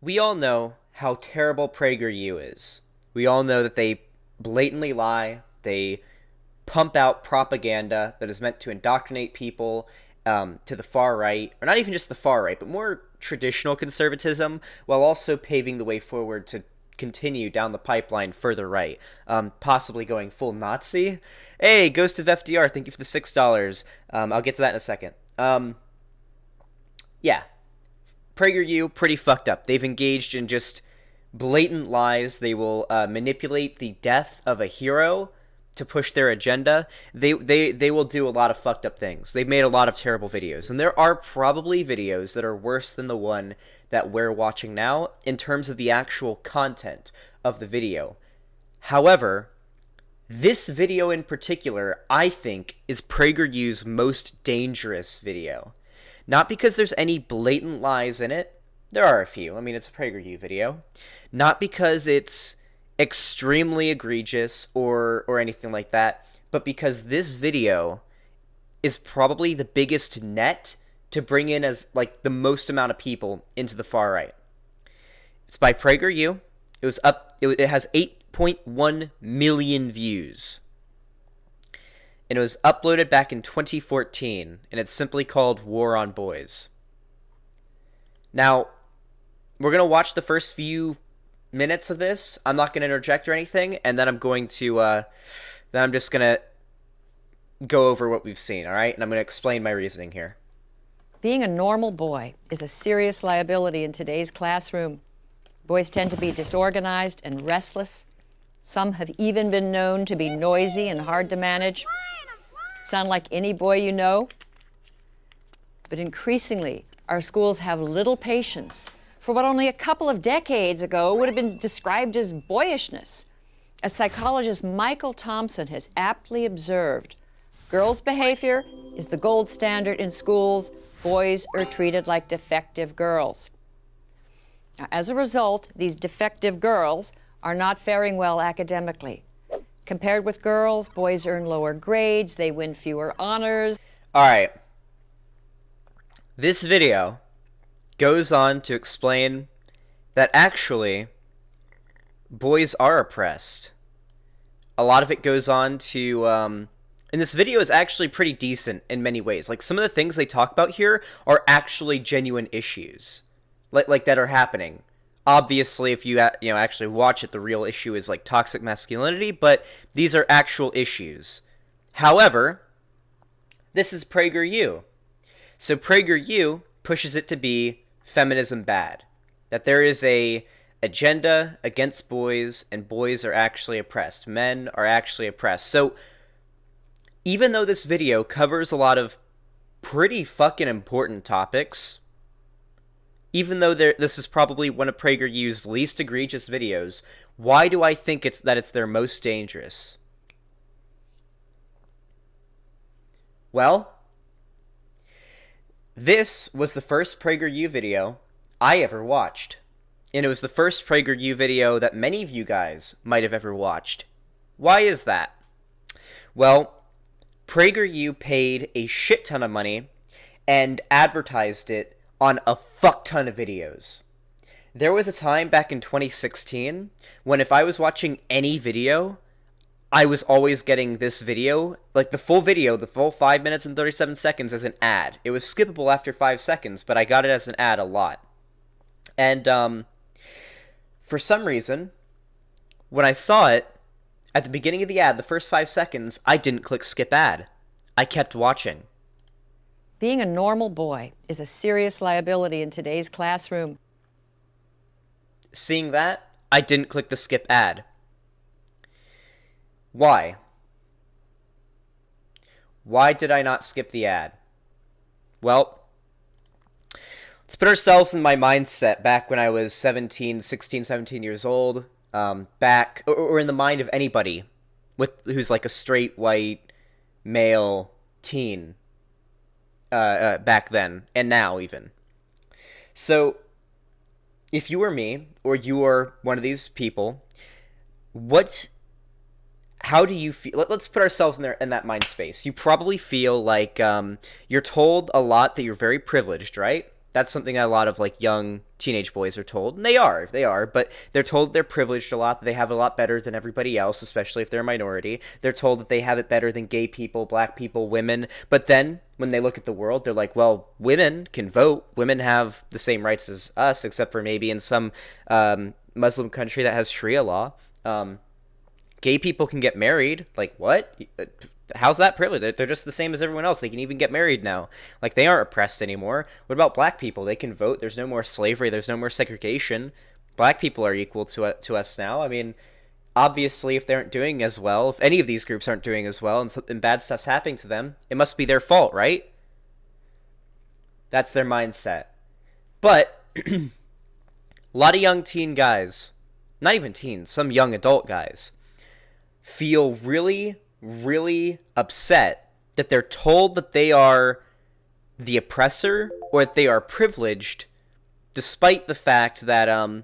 We all know how terrible PragerU is. We all know that they blatantly lie. They pump out propaganda that is meant to indoctrinate people to the far right, or not even just the far right, but more traditional conservatism, while also paving the way forward to continue down the pipeline further right, possibly going full Nazi. Hey, Ghost of FDR, thank you for the $6. I'll get to that in a second. Yeah, PragerU pretty fucked up. They've engaged in just blatant lies. They will manipulate the death of a hero to push their agenda. They will do a lot of fucked up things. They've made a lot of terrible videos, and there are probably videos that are worse than the one that we're watching now in terms of the actual content of the video. However, this video in particular, I think, is PragerU's most dangerous video. Not because there's any blatant lies in it. There are a few. I mean, it's a PragerU video. Not because it's extremely egregious or anything like that, but because this video is probably the biggest net to bring in as like the most amount of people into the far right. It's by PragerU. It has 8.1 million views. And it was uploaded back in 2014, and it's simply called War on Boys. Now, we're going to watch the first few minutes of this. I'm not going to interject or anything, and then I'm just going to go over what we've seen, all right? And I'm going to explain my reasoning here. Being a normal boy is a serious liability in today's classroom. Boys tend to be disorganized and restless. Some have even been known to be noisy and hard to manage. Sound like any boy you know? But increasingly, our schools have little patience for what only a couple of decades ago would have been described as boyishness. As psychologist Michael Thompson has aptly observed, girls' behavior is the gold standard in schools. Boys are treated like defective girls. Now, as a result, these defective girls are not faring well academically. Compared with girls, boys earn lower grades, they win fewer honors. All right. This video goes on to explain that actually boys are oppressed. A lot of it goes on to, and this video is actually pretty decent in many ways. Like, some of the things they talk about here are actually genuine issues, like that are happening. Obviously, if you actually watch it, the real issue is like toxic masculinity, but these are actual issues. However, this is PragerU. So PragerU pushes it to be feminism bad. That there is a agenda against boys, and boys are actually oppressed. Men are actually oppressed. So even though this video covers a lot of pretty fucking important topics, even though this is probably one of PragerU's least egregious videos, why do I think it's their most dangerous? Well, this was the first PragerU video I ever watched. And it was the first PragerU video that many of you guys might have ever watched. Why is that? Well, PragerU paid a shit ton of money and advertised it on a fuck ton of videos. There was a time back in 2016 when if I was watching any video, I was always getting this video, like the full video, the full 5 minutes and 37 seconds as an ad. It was skippable after 5 seconds, but I got it as an ad a lot. And for some reason, when I saw it, at the beginning of the ad, the first 5 seconds, I didn't click skip ad. I kept watching. Being a normal boy is a serious liability in today's classroom. Seeing that, I didn't click the skip ad. Why? Why did I not skip the ad? Well, let's put ourselves in my mindset back when I was 16, 17 years old, back, or in the mind of anybody who's like a straight, white, male teen. Back then, and now even. So, if you were me, or you are one of these people, how do you feel? Let's put ourselves in that mind space. You probably feel like you're told a lot that you're very privileged, right? That's something that a lot of like young teenage boys are told, and they are, but they're told they're privileged a lot, that they have it a lot better than everybody else, especially if they're a minority. They're told that they have it better than gay people, black people, women. But then when they look at the world, they're like, well, women can vote. Women have the same rights as us, except for maybe in some Muslim country that has Sharia law. Gay people can get married. Like, what? How's that privilege? They're just the same as everyone else. They can even get married now. Like, they aren't oppressed anymore. What about black people? They can vote. There's no more slavery. There's no more segregation. Black people are equal to us now. I mean, obviously, if they aren't doing as well, if any of these groups aren't doing as well, and something bad stuff's happening to them, it must be their fault, right? That's their mindset. But a lot of young teen guys, not even teens, some young adult guys, feel really, really upset that they're told that they are the oppressor or that they are privileged, despite the fact that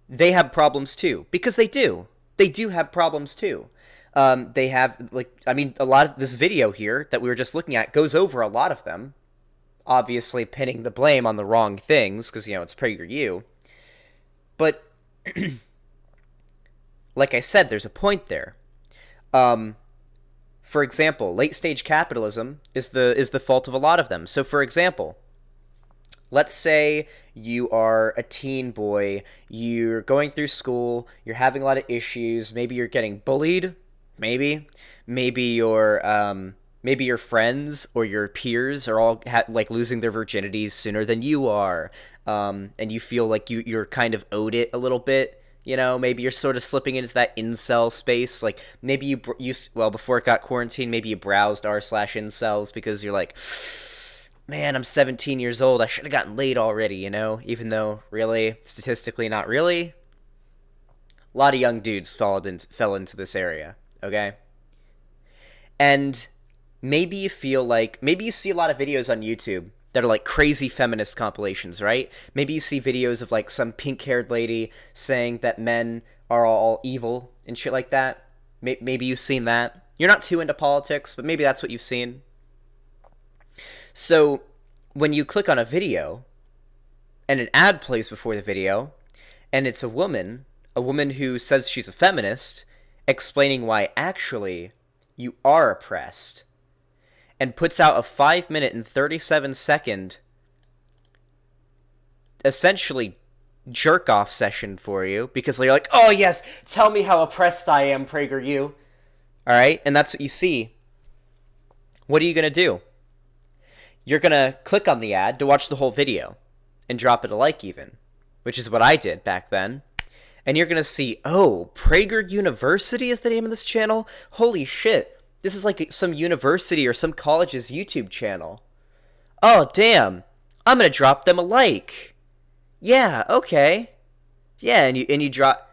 they have problems too. Because they do. They do have problems too. They have, like, I mean, a lot of this video here that we were just looking at goes over a lot of them. Obviously pinning the blame on the wrong things, because, you know, it's PragerU. But like I said, there's a point there. For example, late stage capitalism is the fault of a lot of them. So for example, let's say you are a teen boy, you're going through school, you're having a lot of issues, maybe you're getting bullied, maybe your friends or your peers are all like losing their virginities sooner than you are, and you feel like you're kind of owed it a little bit. You know, maybe you're sort of slipping into that incel space. Like, maybe before it got quarantined, maybe you browsed r/incels because you're like, man, I'm 17 years old. I should have gotten laid already, you know? Even though, really, statistically, not really. A lot of young dudes fell into this area, okay? And maybe you see a lot of videos on YouTube that are like crazy feminist compilations, right? Maybe you see videos of like some pink-haired lady saying that men are all evil and shit like that. Maybe you've seen that. You're not too into politics, but maybe that's what you've seen. So when you click on a video and an ad plays before the video, and it's a woman who says she's a feminist, explaining why actually you are oppressed, and puts out a 5-minute and 37-second essentially jerk-off session for you, because you're like, oh yes, tell me how oppressed I am, PragerU. Alright, and that's what you see. What are you going to do? You're going to click on the ad to watch the whole video, and drop it a like even, which is what I did back then. And you're going to see, oh, Prager University is the name of this channel? Holy shit. This is like some university or some college's YouTube channel. Oh, damn. I'm going to drop them a like. Yeah, okay. Yeah, and you drop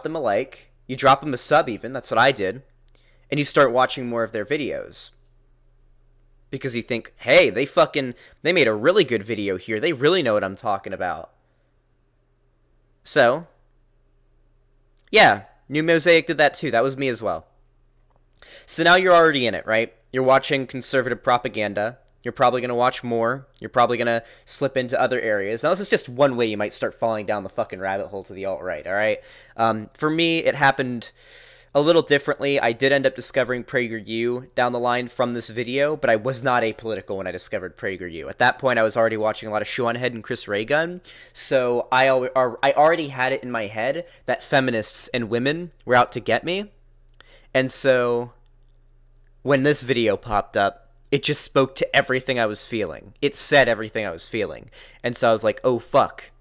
them a like. You drop them a sub even. That's what I did. And you start watching more of their videos. Because you think, hey, they made a really good video here. They really know what I'm talking about. So, yeah, New Mosaic did that too. That was me as well. So now you're already in it, right? You're watching conservative propaganda. You're probably going to watch more. You're probably going to slip into other areas. Now, this is just one way you might start falling down the fucking rabbit hole to the alt-right, all right? For me, it happened a little differently. I did end up discovering PragerU down the line from this video, but I was not apolitical when I discovered PragerU. At that point, I was already watching a lot of Shoe on Head and Chris Ray Gun, so I already had it in my head that feminists and women were out to get me. And so when this video popped up, it just spoke to everything I was feeling. It said everything I was feeling. And so I was like, oh fuck,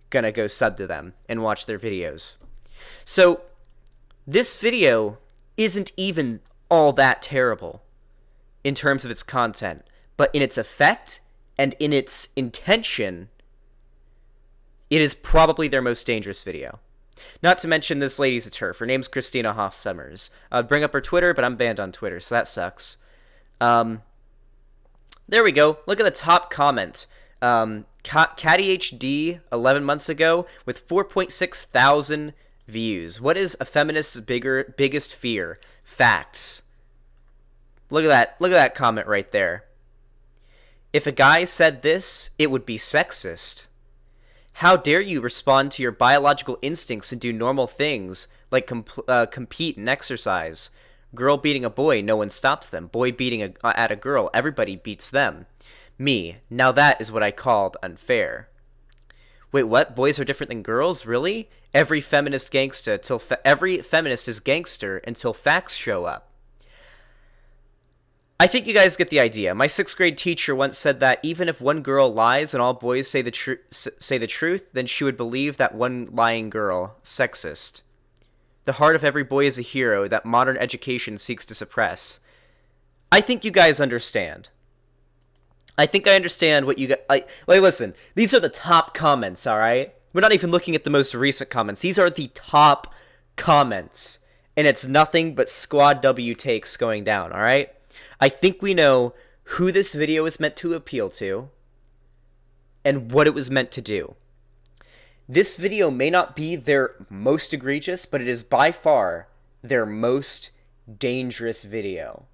gonna go sub to them and watch their videos. So this video isn't even all that terrible in terms of its content, but in its effect and in its intention, it is probably their most dangerous video. Not to mention, this lady's a TERF. Her name's Christina Hoff Summers. I'd bring up her Twitter, but I'm banned on Twitter, so that sucks. There we go. Look at the top comment. Catty HD 11 months ago with 4.6 thousand views. What is a feminist's biggest fear? Facts. Look at that. Look at that comment right there. If a guy said this, it would be sexist. How dare you respond to your biological instincts and do normal things like compete and exercise? Girl beating a boy, no one stops them. Boy beating at a girl, everybody beats them. Me, now that is what I called unfair. Wait, what? Boys are different than girls? Really? Every feminist is gangster until facts show up. I think you guys get the idea. My 6th grade teacher once said that even if one girl lies and all boys say the truth, then she would believe that one lying girl. Sexist. The heart of every boy is a hero that modern education seeks to suppress. I think you guys understand. I think I understand what you guys... Like, listen, these are the top comments, alright? We're not even looking at the most recent comments. These are the top comments. And it's nothing but Squad W takes going down, alright? I think we know who this video is meant to appeal to and what it was meant to do. This video may not be their most egregious, but it is by far their most dangerous video.